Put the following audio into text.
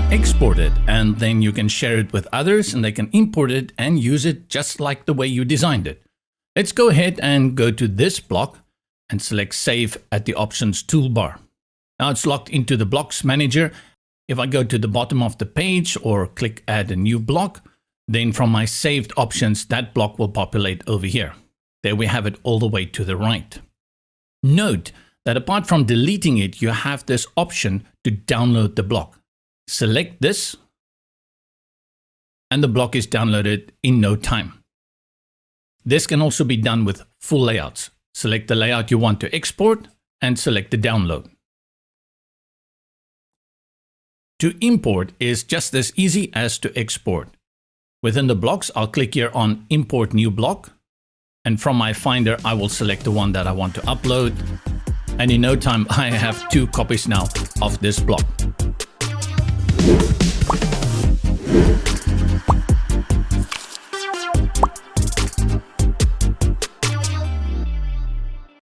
export it, and then you can share it with others and they can import it and use it just like the way you designed it. Let's go ahead and go to this block and select Save at the Options toolbar. Now it's locked into the Blocks Manager. If I go to the bottom of the page or click Add a New Block, then from my saved options, that block will populate over here. There we have it all the way to the right. Note that apart from deleting it, you have this option to download the block. Select this, and the block is downloaded in no time. This can also be done with full layouts. Select the layout you want to export and select the download. To import is just as easy as to export. Within the blocks, I'll click here on Import New Block, and from my Finder, I will select the one that I want to upload. And in no time, I have 2 copies now of this block.